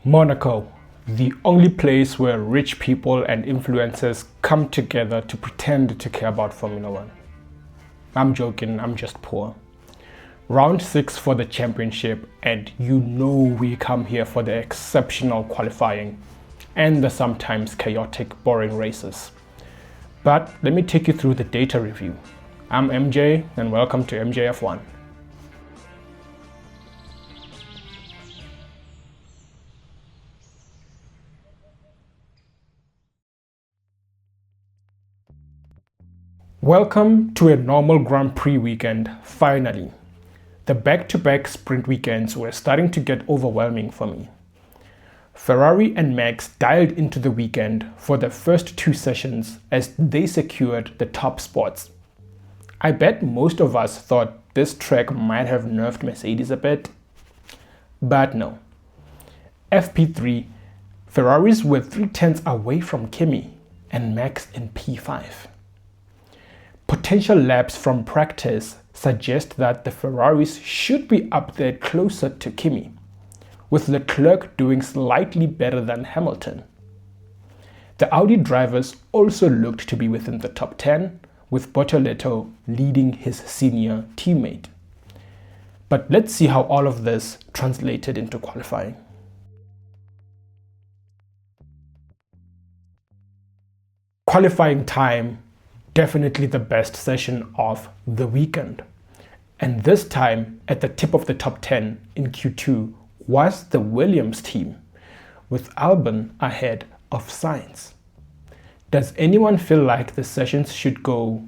Monaco, the only place where rich people and influencers come together to pretend to care about Formula One. I'm joking, I'm just poor. Round 6 for the championship, and you know we come here for the exceptional qualifying and the sometimes chaotic, boring races. But let me take you through the data review. I'm MJ and welcome to MJF1. Welcome to a normal Grand Prix weekend, finally. The back-to-back sprint weekends were starting to get overwhelming for me. Ferrari and Max dialed into the weekend for the first 2 sessions as they secured the top spots. I bet most of us thought this track might have nerfed Mercedes a bit, but no. FP3, Ferraris were 3/10 away from Kimi and Max in P5. Potential laps from practice suggest that the Ferraris should be up there closer to Kimi, with Leclerc doing slightly better than Hamilton. The Audi drivers also looked to be within the top 10, with Bortoleto leading his senior teammate. But let's see how all of this translated into qualifying. Qualifying time, definitely the best session of the weekend. And this time, at the tip of the top 10 in Q2 was the Williams team, with Albon ahead of Stints. Does anyone feel like the sessions should go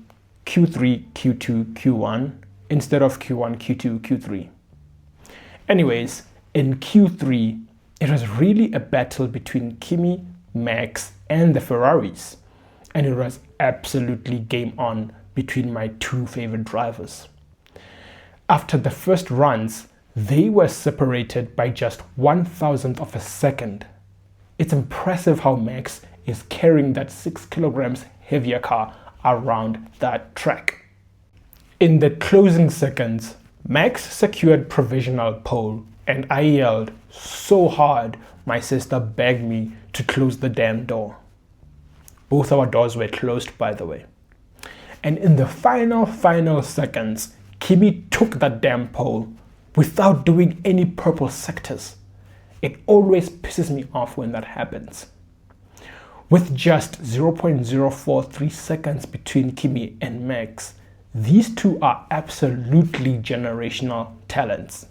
Q3, Q2, Q1 instead of Q1, Q2, Q3? Anyways, in Q3, it was really a battle between Kimi, Max, and the Ferraris. And it was absolutely game on between my 2 favorite drivers. After the first runs, they were separated by just 1,000th of a second. It's impressive how Max is carrying that 6 kilograms heavier car around that track. In the closing seconds, Max secured provisional pole, and I yelled so hard my sister begged me to close the damn door. Both our doors were closed, by the way. And in the final seconds, Kimi took that damn pole without doing any purple sectors. It always pisses me off when that happens. With just 0.043 seconds between Kimi and Max, these two are absolutely generational talents.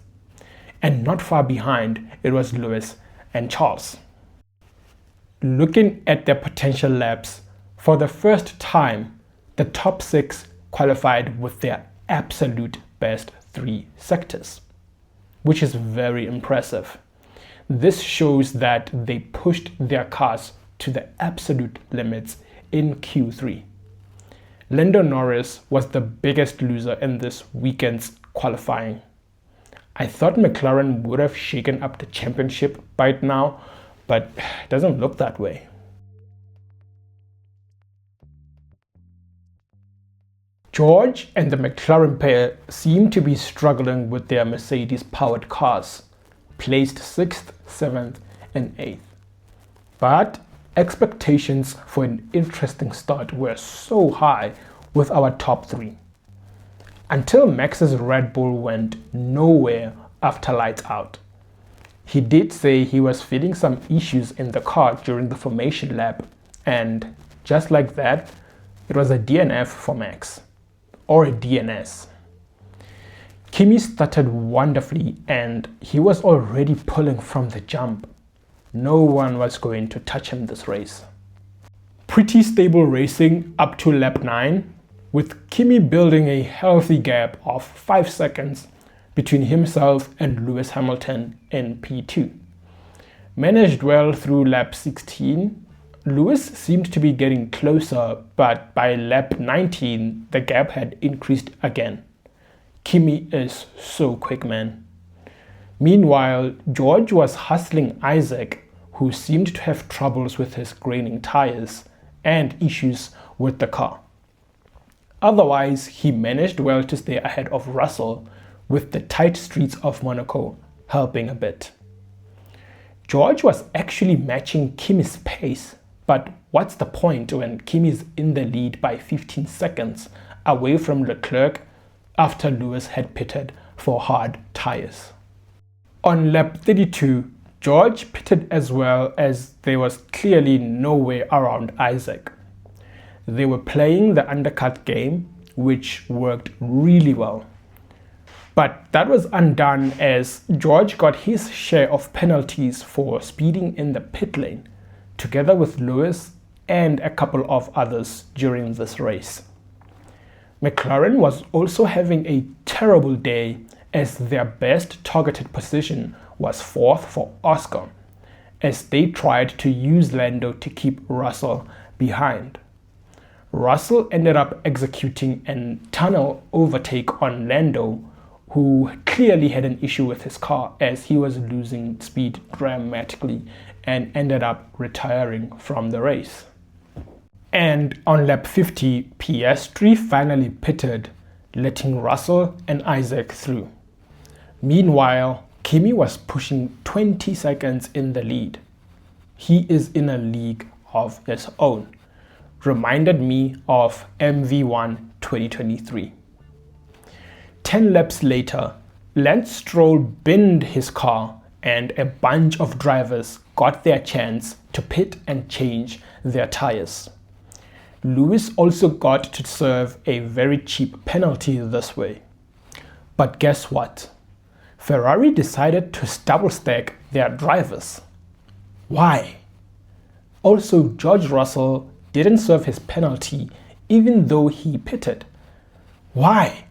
And not far behind, it was Lewis and Charles. Looking at their potential laps, for the first time, the top 6 qualified with their absolute best 3 sectors, which is very impressive. This shows that they pushed their cars to the absolute limits in Q3. Lando Norris was the biggest loser in this weekend's qualifying. I thought McLaren would have shaken up the championship by now, but it doesn't look that way. George and the McLaren pair seem to be struggling with their Mercedes-powered cars, placed 6th, 7th, and 8th. But expectations for an interesting start were so high with our top 3. Until Max's Red Bull went nowhere after lights out. He did say he was feeling some issues in the car during the formation lap, and just like that, it was a DNF for Max, or a DNS. Kimi started wonderfully and he was already pulling from the jump. No one was going to touch him this race. Pretty stable racing up to lap 9, with Kimi building a healthy gap of 5 seconds between himself and Lewis Hamilton in P2. Managed well through lap 16, Lewis seemed to be getting closer, but by lap 19 the gap had increased again. Kimi is so quick, man. Meanwhile, George was hustling Isaac, who seemed to have troubles with his graining tires and issues with the car. Otherwise, he managed well to stay ahead of Russell, with the tight streets of Monaco helping a bit. George was actually matching Kimi's pace, but what's the point when Kimi's in the lead by 15 seconds away from Leclerc after Lewis had pitted for hard tyres? On lap 32, George pitted as well, as there was clearly no way around Isaac. They were playing the undercut game, which worked really well. But that was undone as George got his share of penalties for speeding in the pit lane, together with Lewis and a couple of others during this race. McLaren was also having a terrible day, as their best targeted position was fourth for Oscar, as they tried to use Lando to keep Russell behind. Russell ended up executing a tunnel overtake on Lando, who clearly had an issue with his car as he was losing speed dramatically and ended up retiring from the race. And on lap 50, Piastri finally pitted, letting Russell and Isaac through. Meanwhile, Kimi was pushing 20 seconds in the lead. He is in a league of his own. Reminded me of MV1 2023. 10 laps later, Lance Stroll binned his car and a bunch of drivers got their chance to pit and change their tires. Lewis also got to serve a very cheap penalty this way. But guess what? Ferrari decided to double stack their drivers. Why? Also, George Russell didn't serve his penalty even though he pitted. Why?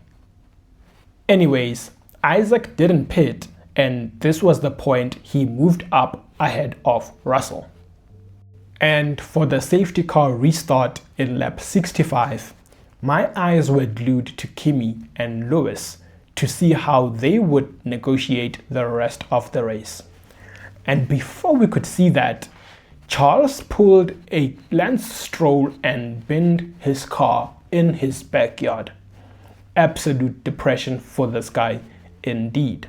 Anyways, Isaac didn't pit, and this was the point he moved up ahead of Russell. And for the safety car restart in lap 65, my eyes were glued to Kimi and Lewis to see how they would negotiate the rest of the race. And before we could see that, Charles pulled a Lance Stroll and binned his car in his backyard. Absolute depression for this guy indeed.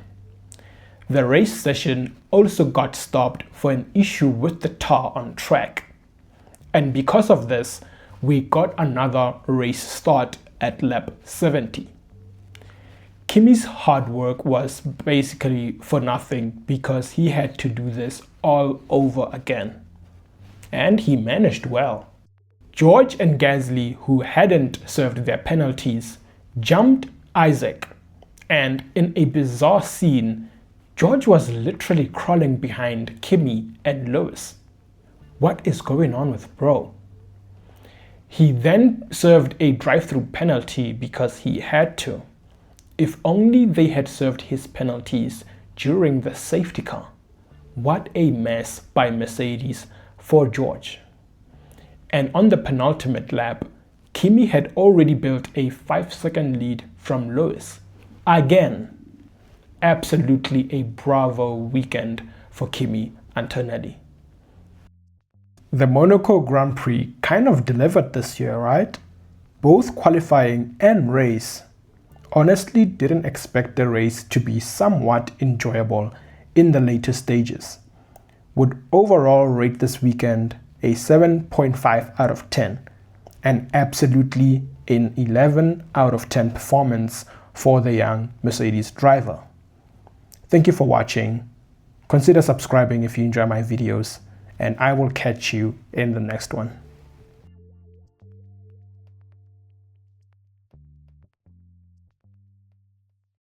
The race session also got stopped for an issue with the tar on track. And because of this, we got another race start at lap 70. Kimi's hard work was basically for nothing because he had to do this all over again. And he managed well. George and Gasly, who hadn't served their penalties, jumped Isaac, and in a bizarre scene, George was literally crawling behind Kimi and Lewis. What is going on with bro? He then served a drive-through penalty because he had to. If only they had served his penalties during the safety car. What a mess by Mercedes for George. And on the penultimate lap, Kimi had already built a 5-second lead from Lewis. Again, absolutely a bravo weekend for Kimi Antonelli. The Monaco Grand Prix kind of delivered this year, right? Both qualifying and race. Honestly, didn't expect the race to be somewhat enjoyable in the later stages. Would overall rate this weekend a 7.5 out of 10, and absolutely an 11 out of 10 performance for the young Mercedes driver. Thank you for watching. Consider subscribing if you enjoy my videos, and I will catch you in the next one.